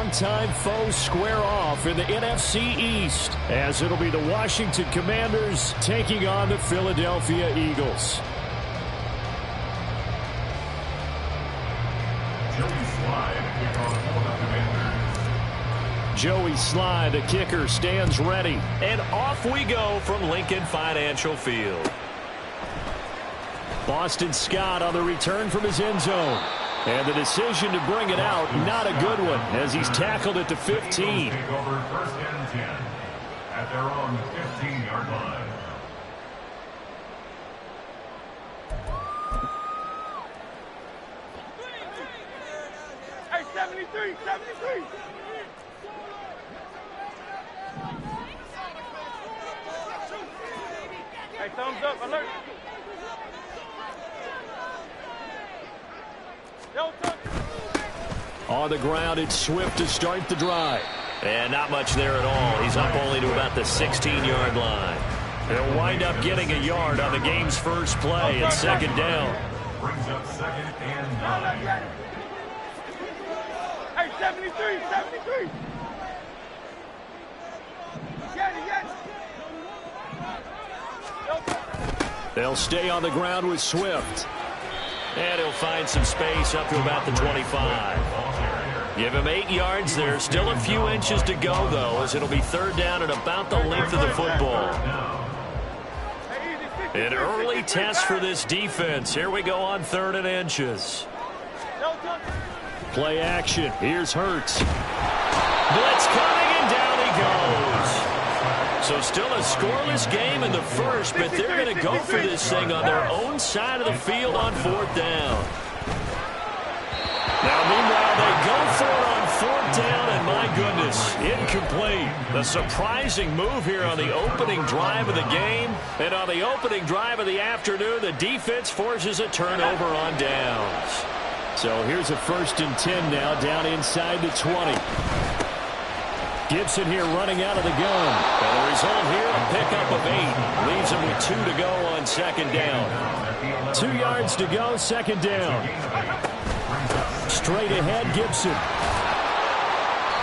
longtime foes square off in the NFC East, as it'll be the Washington Commanders taking on the Philadelphia Eagles. Joey Slye, the kicker, stands ready. And off we go from Lincoln Financial Field. Boston Scott on the return from his end zone. And the decision to bring it out, not a good one, as he's tackled at the 15. Take over first and 10 at their own 15-yard line. Hey, 73, 73. Hey, thumbs up, alert. On the ground, it's Swift to start the drive. And not much there at all. He's up only to about the 16-yard line. They'll wind up getting a yard on the game's first play at second down. Brings up second and 9. Hey, 73, 73. Get it. They'll stay on the ground with Swift. And he'll find some space up to about the 25. Give him 8 yards there. Still a few inches to go, though, as it'll be third down at about the length of the football. An early test for this defense. Here we go on 3rd and inches. Play action. Here's Hurts. Blitz coming, and down he goes. So still a scoreless game in the first, but they're going to go for this thing on their own side of the field on 4th down. Now, meanwhile, they go for it on 4th down, and my goodness, incomplete. A surprising move here on the opening drive of the game. And on the opening drive of the afternoon, the defense forces a turnover on downs. So here's a 1st and 10 now, down inside the 20. Gibson here running out of the gun. And the result here, a pickup of 8. Leaves him with 2 to go on 2nd down. 2 yards to go, 2nd down. Straight ahead, Gibson.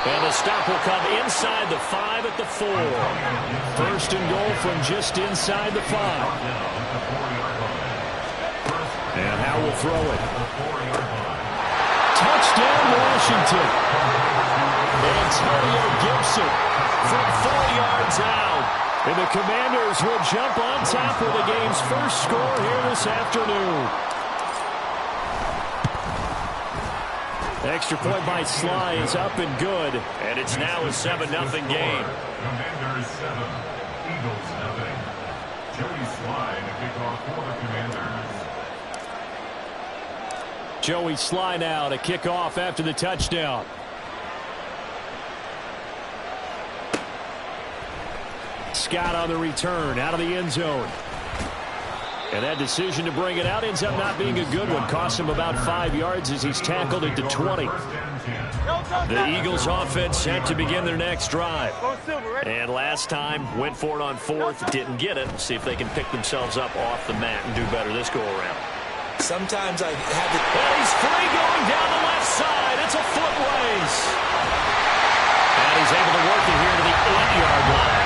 And the stop will come inside the 5 at the 4. 1st and goal from just inside the 5. And Howe will throw it. Touchdown, Washington. Antonio Gibson from 4 yards out. And the Commanders will jump on top of the game's first score here this afternoon. Extra point by Slye is up and good. And it's now a 7-0 game. Commanders 7, Eagles 0. Joey Slye to kick off for the Commanders. Joey Slye now to kick off after the touchdown. Scott on the return, out of the end zone. And that decision to bring it out ends up not being a good one. Cost him about 5 yards as he's tackled at the 20. The Eagles offense set to begin their next drive. And last time, went for it on 4th, didn't get it. See if they can pick themselves up off the mat and do better this go-around. Sometimes I have to... And he's free going down the left side. It's a foot race. And he's able to work it here to the 8-yard line.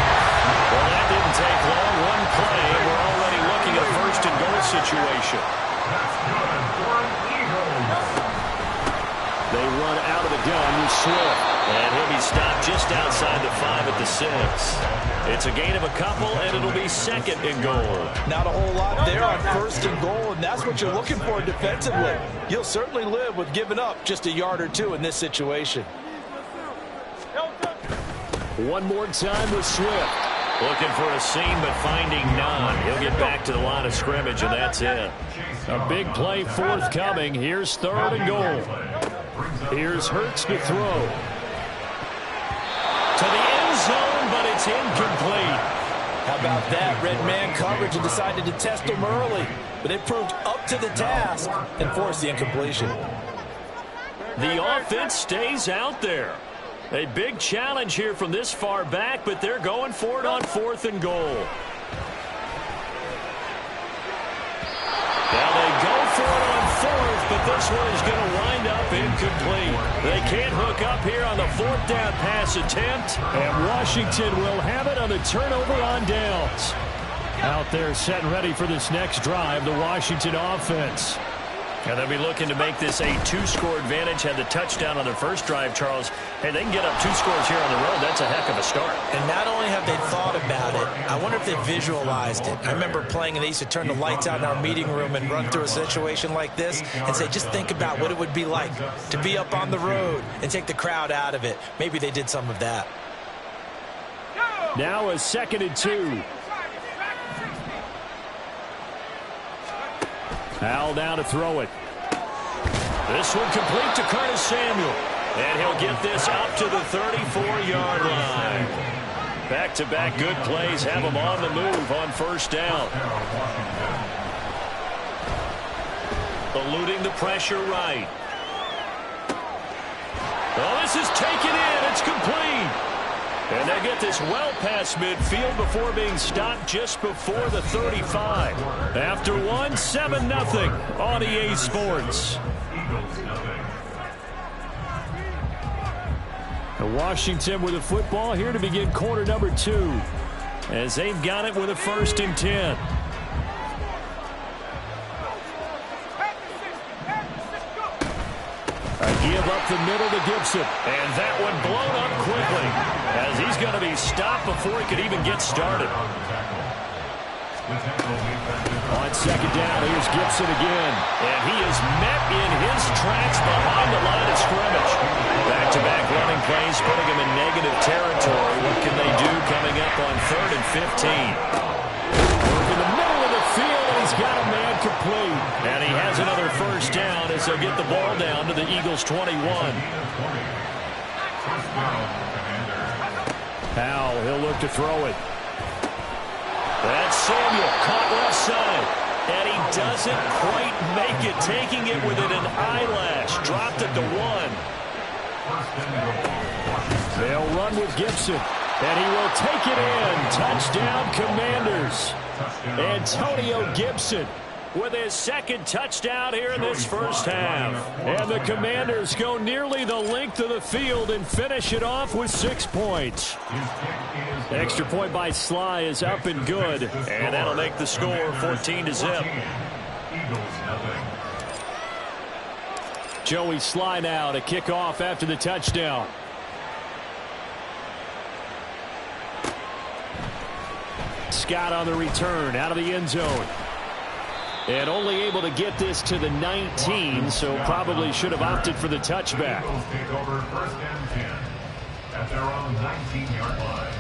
Well, that didn't take long. One play, and we're already looking at a 1st and goal situation. That's good for Eagles. They run out of the gun with Swift. And he'll be stopped just outside the 5 at the 6. It's a gain of a couple, and it'll be 2nd and goal. Not a whole lot there on 1st and goal, and that's what you're looking for defensively. You'll certainly live with giving up just a yard or 2 in this situation. One more time with Swift. Looking for a seam, but finding none. He'll get back to the line of scrimmage, and that's it. A big play forthcoming. Here's 3rd and goal. Here's Hurts to throw. To the end zone, but it's incomplete. How about that? Red man coverage and decided to test him early. But it proved up to the task and forced the incompletion. The offense stays out there. A big challenge here from this far back, but they're going for it on 4th and goal. Now they go for it on 4th, but this one is going to wind up incomplete. They can't hook up here on the 4th down pass attempt. And Washington will have it on the turnover on downs. Out there set and ready for this next drive, the Washington offense. And they'll be looking to make this a 2-score advantage. Had the touchdown on their first drive, Charles. Hey, they can get up 2 scores here on the road. That's a heck of a start. And not only have they thought about it, I wonder if they visualized it. I remember playing and they used to turn the lights out in our meeting room and run through a situation like this and say, just think about what it would be like to be up on the road and take the crowd out of it. Maybe they did some of that. Now a 2nd and 2. Al now to throw it. This one complete to Curtis Samuel. And he'll get this up to the 34-yard line. Back-to-back good plays have him on the move on 1st down. Eluding the pressure right. Oh, this is taken in. It's complete. And they get this well past midfield before being stopped just before the 35. After one, 7-0 on EA Sports. Washington with the football here to begin quarter number 2. As they've got it with a 1st and 10. A give up the middle to Gibson. And that one blown up quickly as he's going to be stopped before he could even get started. On 2nd down, here's Gibson again. And he is met in his tracks behind the line of scrimmage. Back-to-back running plays putting him in negative territory. What can they do coming up on 3rd and 15? Work in the middle of the field, and he's got a man complete. And he has another 1st down as they'll get the ball down to the Eagles' 21. Powell, he'll look to throw it. That's Samuel, caught left side. And he doesn't quite make it, taking it within an eyelash. Dropped it to 1. They'll run with Gibson, and he will take it in. Touchdown, Commanders. Antonio Gibson with his 2nd touchdown here in this 1st half. And the Commanders go nearly the length of the field and finish it off with 6 points. Extra point by Sly is up and good. And that'll make the score 14-0. Joey Sly now to kick off after the touchdown. Scott on the return out of the end zone. And only able to get this to the 19, so probably should have opted for the touchback. Eagles take over 1st and 10 at their own 19-yard line.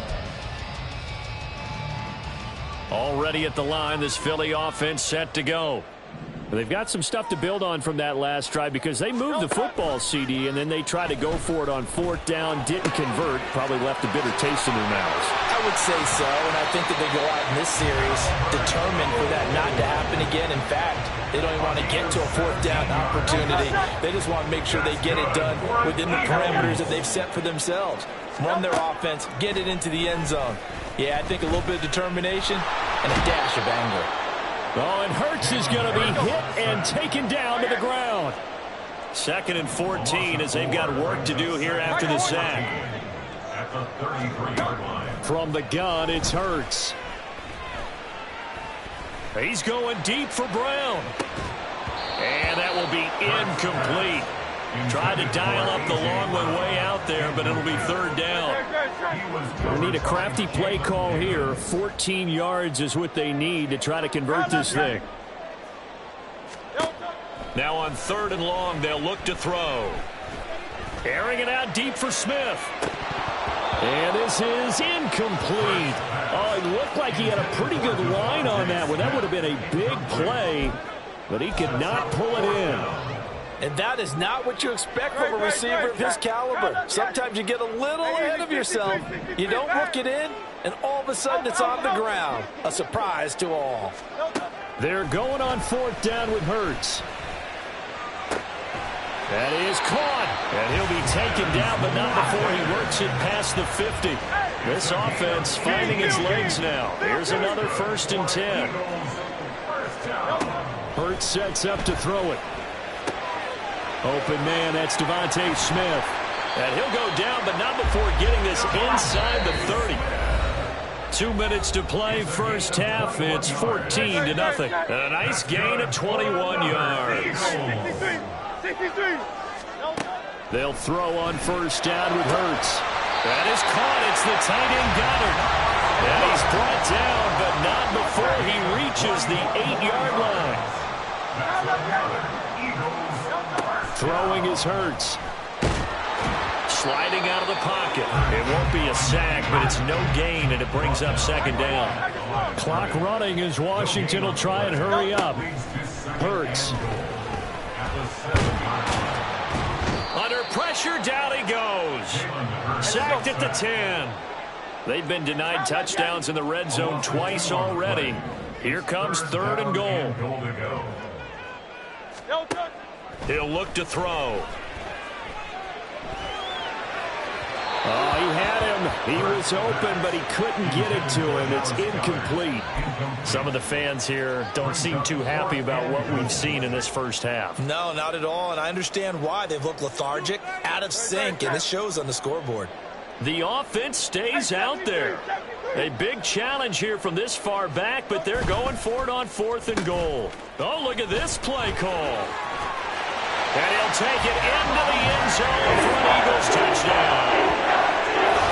Already at the line, this Philly offense set to go. They've got some stuff to build on from that last drive because they moved the football, CD, and then they tried to go for it on 4th down, didn't convert, probably left a bitter taste in their mouths. I would say so, and I think that they go out in this series determined for that not to happen again. In fact, they don't even want to get to a 4th down opportunity. They just want to make sure they get it done within the parameters that they've set for themselves. Run their offense, get it into the end zone. Yeah, I think a little bit of determination and a dash of anger. Oh, and Hurts is going to be hit and taken down to the ground. 2nd and 14 as they've got work to do here after the sack. At the 33-yard line. From the gun, it's Hurts. He's going deep for Brown. And that will be incomplete. Tried to dial up the long one way out there, but it'll be 3rd down. They need a crafty play call here. 14 yards is what they need to try to convert this thing. Now on 3rd and long, they'll look to throw. Airing it out deep for Smith. And this is incomplete. Oh, it looked like he had a pretty good line on that one. That would have been a big play, but he could not pull it in. And that is not what you expect from a receiver of his caliber. Sometimes you get a little ahead of yourself. You don't look it in, and all of a sudden it's on the ground. A surprise to all. They're going on 4th down with Hurts. That is caught. And he'll be taken down, but not before he works it past the 50. This offense finding its legs now. Here's another 1st and 10. Hurts sets up to throw it. Open man, that's Devontae Smith. And he'll go down, but not before getting this inside the 30. 2 minutes to play first half. It's 14-0. And a nice gain of 21 yards. 63. They'll throw on first down with Hurts. That is caught. It's the tight end Goddard. And he's brought down, but not before he reaches the 8-yard line. Throwing is Hurts. Sliding out of the pocket. It won't be a sack, but it's no gain, and it brings up second down. Clock running as Washington will try and hurry up. Hurts. Under pressure, down he goes. Sacked at the 10. They've been denied touchdowns in the red zone twice already. Here comes 3rd and goal. He'll look to throw. Oh, he had him. He was open, but he couldn't get it to him. It's incomplete. Some of the fans here don't seem too happy about what we've seen in this first half. No, not at all, and I understand why. They've looked lethargic, out of sync, and this shows on the scoreboard. The offense stays out there. A big challenge here from this far back, but they're going for it on 4th and goal. Oh, look at this play call. And he'll take it into the end zone for an Eagles touchdown.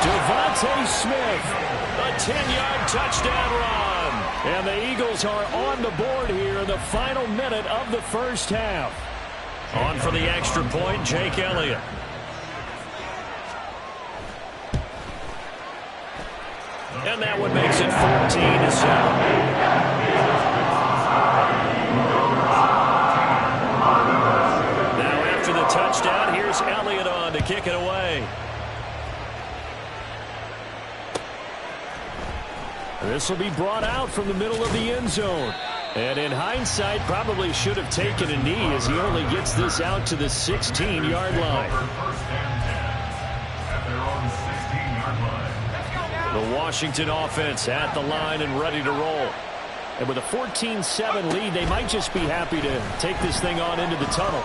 Devontae Smith. A 10-yard touchdown run. And the Eagles are on the board here in the final minute of the first half. On for the extra point, Jake Elliott. And that one makes it 14-7. Touchdown. Here's Elliott on to kick it away. This will be brought out from the middle of the end zone. And in hindsight, probably should have taken a knee as he only gets this out to the 16-yard line. The Washington offense at the line and ready to roll. And with a 14-7 lead, they might just be happy to take this thing on into the tunnel.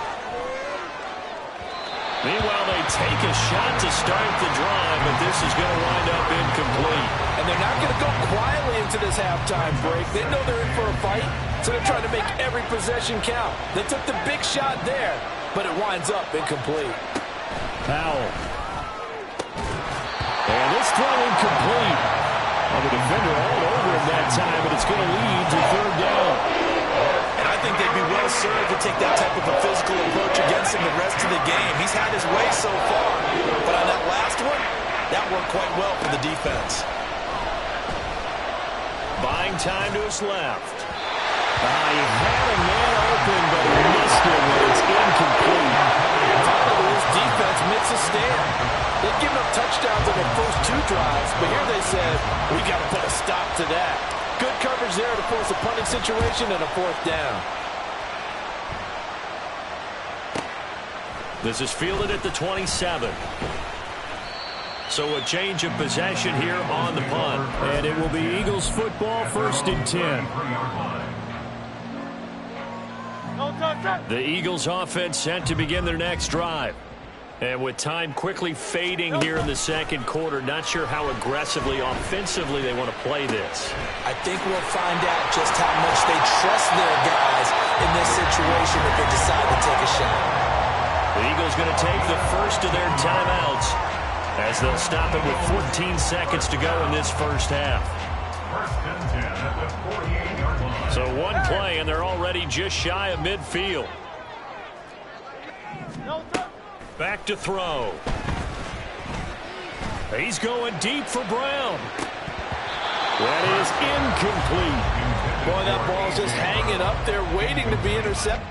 Meanwhile, they take a shot to start the drive, but this is going to wind up incomplete. And they're not going to go quietly into this halftime break. They know they're in for a fight, so they're trying to make every possession count. They took the big shot there, but it winds up incomplete. Powell. And this throw incomplete. The defender all over him that time, but it's going to lead to 3rd down. And I think they'd be well served to take that type of a physical approach against him the rest of the game. He's had his way so far, but on that last one, that worked quite well for the defense. Buying time to his left. He had a man open, but he missed it when it's incomplete. Finally, his defense makes a stand. They've given up touchdowns on their first 2 drives, but here they said, we got to put a stop to that. Good coverage there to force a punting situation and a 4th down. This is fielded at the 27. So a change of possession here on the punt. And it will be Eagles football, 1st and 10. The Eagles offense set to begin their next drive. And with time quickly fading here in the second quarter, not sure how aggressively, offensively they want to play this. I think we'll find out just how much they trust their guys in this situation if they decide to take a shot. The Eagles going to take the first of their timeouts as they'll stop it with 14 seconds to go in this first half. So one play, and they're already just shy of midfield. Back to throw. He's going deep for Brown. That is incomplete. Boy, that ball's just hanging up there, waiting to be intercepted.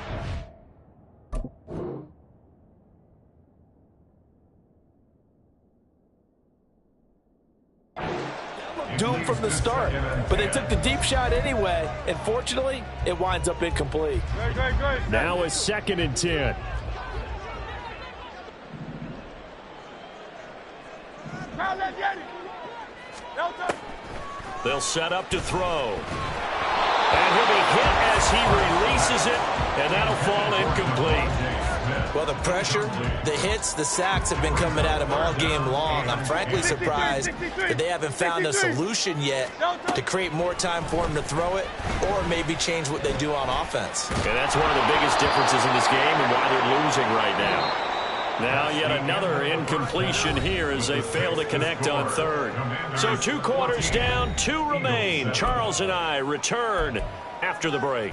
Doomed from the start, but they took the deep shot anyway, and fortunately, it winds up incomplete. Now a 2nd and 10. They'll set up to throw. And he'll be hit as he releases it, and that'll fall incomplete. Well, the pressure, the hits, the sacks have been coming at him all game long. I'm frankly surprised that they haven't found a solution yet to create more time for him to throw it or maybe change what they do on offense. And that's one of the biggest differences in this game and why they're losing right now. Now yet another incompletion here as they fail to connect on third. So 2 quarters down, 2 remain. Charles and I return after the break.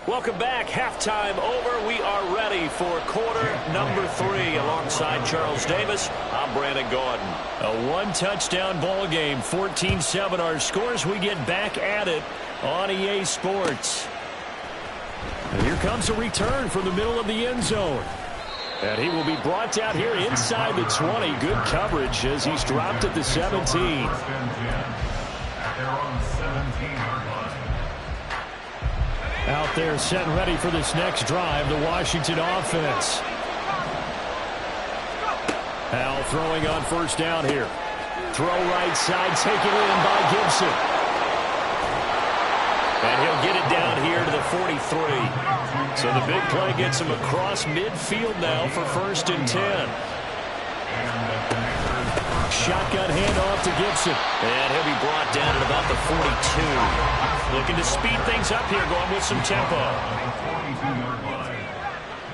Welcome back. Halftime over. We are ready for quarter number 3. Alongside Charles Davis, I'm Brandon Gaudin. A 1-touchdown ball game, 14-7 our scores. We get back at it on EA Sports. And here comes a return from the middle of the end zone. And he will be brought down here inside the 20. Good coverage as he's dropped at the 17. Out there set and ready for this next drive, the Washington offense. Howell throwing on first down here. Throw right side, taken in by Gibson. And he'll get it down here to the 43. So the big play gets him across midfield now for 1st and 10. Shotgun handoff to Gibson. And he'll be brought down at about the 42. Looking to speed things up here, going with some tempo. 42-yard line.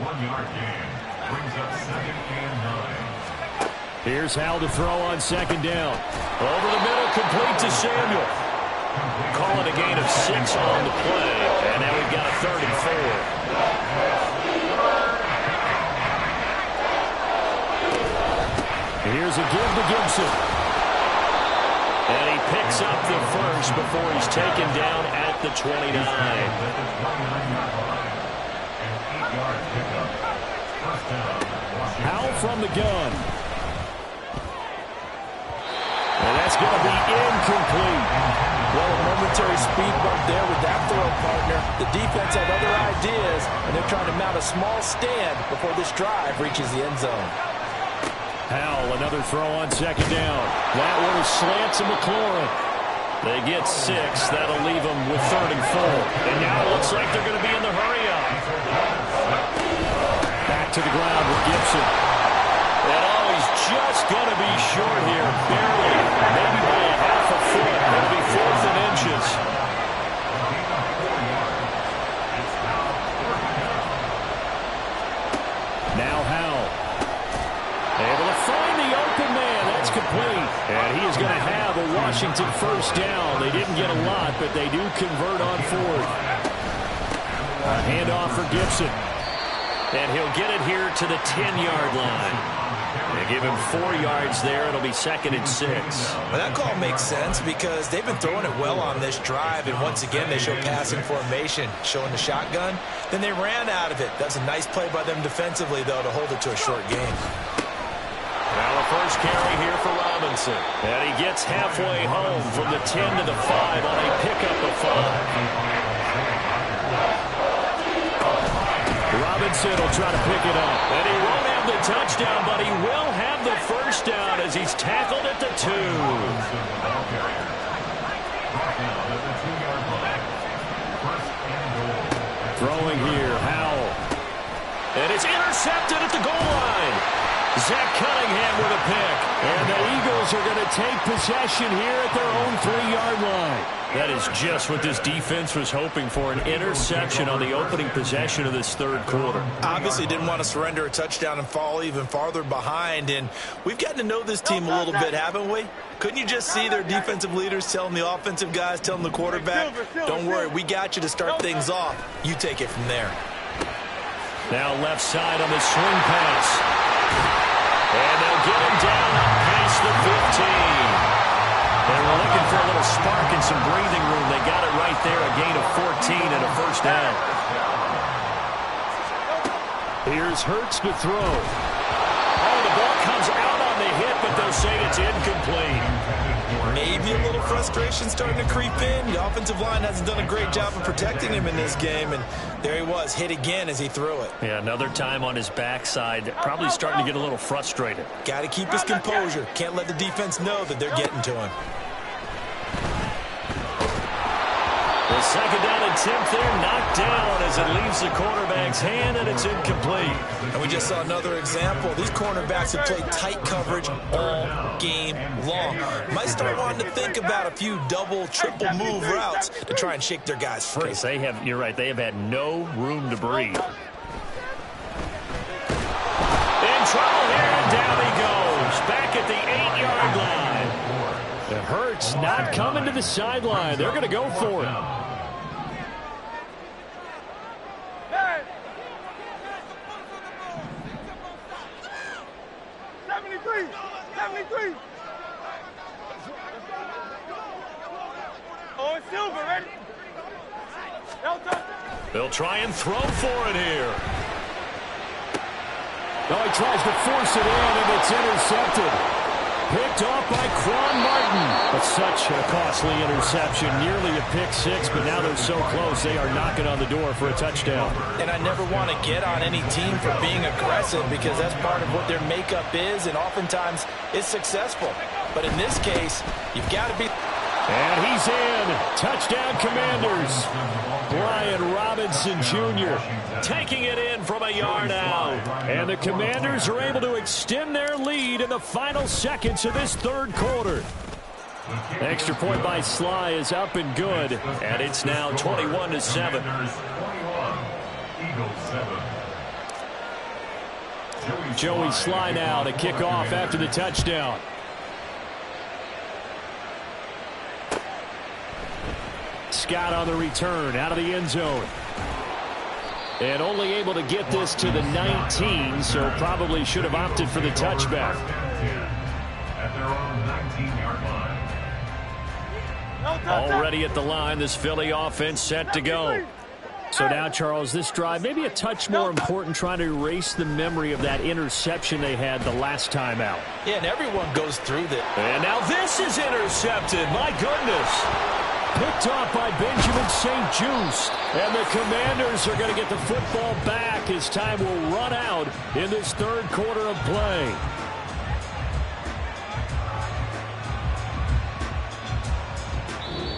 1-yard gain. Brings up 2nd and 9. Here's Howell to throw on 2nd down. Over the middle, complete to Samuel. Call it a gain of 6 on the play. And now we've got a 3rd and 4. Here's a give to Gibson. And he picks up the first before he's taken down at the 29. Howell from the gun. And that's going to be incomplete. Well, a momentary speed bump there with that throw partner. The defense had other ideas, and they're trying to mount a small stand before this drive reaches the end zone. Howell, another throw on 2nd down. That one is slant to McLaurin. They get 6. That'll leave them with 3rd and 4. And now it looks like they're going to be in the hurry-up. Back to the ground with Gibson. And oh, he's just going to be short here, barely. Maybe by a half a foot. It'll be 4th and inches. Now Howell. Able to find the open man. That's complete. And he is going to have a Washington 1st down. They didn't get a lot, but they do convert on 4th. A handoff for Gibson. And he'll get it here to the 10-yard line. They give him 4 yards there. It'll be 2nd and 6. Well, that call makes sense because they've been throwing it well on this drive, and once again they show passing formation, showing the shotgun. Then they ran out of it. That's a nice play by them defensively, though, to hold it to a short game. Now the first carry here for Robinson. And he gets halfway home from the 10 to the 5 on a pickup of 5. Robinson will try to pick it up. And he won't have the touchdown, but he will have the 1st down as he's tackled at the 2. Throwing here, Howell. And it's intercepted at the goal line. Zach Cunningham with a pick. And the Eagles are going to take possession here at their own 3-yard line. That is just what this defense was hoping for, an interception on the opening possession of this 3rd quarter. Obviously didn't want to surrender a touchdown and fall even farther behind, and we've gotten to know this team a little bit, haven't we? Couldn't you just see their defensive leaders telling the offensive guys, telling the quarterback, don't worry, we got you to start things off. You take it from there. Now left side on the swing pass. And they'll get him down up past the 15. They were looking for a little spark and some breathing room. They got it right there, a gain of 14 and a 1st down. Here's Hurts to throw. Oh, the ball comes out on the hit, but they'll say it's incomplete. Maybe a little frustration starting to creep in. The offensive line hasn't done a great job of protecting him in this game, and there he was, hit again as he threw it. Yeah, another time on his backside, probably starting to get a little frustrated. Got to keep his composure. Can't let the defense know that they're getting to him. The second down attempt there knocked down as it leaves the quarterback's hand, and it's incomplete. And we just saw another example. These cornerbacks have played tight coverage all game long. Might start wanting to think about a few double, triple move routes to try and shake their guys free. You're right, they have had no room to breathe. In trouble here, and down he goes. Back at the 8-yard line. It hurts not coming to the sideline. They're going to go for it. Oh, Silver, ready? They'll try and throw for it here. Oh, he tries to force it in, and it's intercepted. Picked off by Quan Martin. But such a costly interception, nearly a pick six, but now they're so close they are knocking on the door for a touchdown. And I never want to get on any team for being aggressive because that's part of what their makeup is, and oftentimes it's successful. But in this case, you've got to be... And he's in. Touchdown, Commanders. Brian Robinson Jr. taking it in from a yard out. And the Commanders are able to extend their lead in the final seconds of this third quarter. Extra point by Sly is up and good. And it's now 21-7. Joey Sly now to kick off after the touchdown. Scott on the return out of the end zone. And only able to get this to the 19, so probably should have opted for the touchback. At their own 19-yard line. Already at the line, this Philly offense set to go. So now, Charles, this drive maybe a touch more important, trying to erase the memory of that interception they had the last time out. Yeah, and everyone goes through that. And now this is intercepted. My goodness. Picked off by Benjamin St-Juste. And the Commanders are going to get the football back as time will run out in this third quarter of play.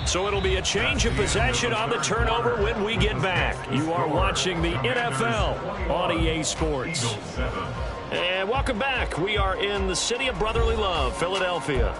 So it'll be a change of possession on the turnover when we get back. You are watching the NFL on EA Sports. And welcome back. We are in the city of brotherly love, Philadelphia.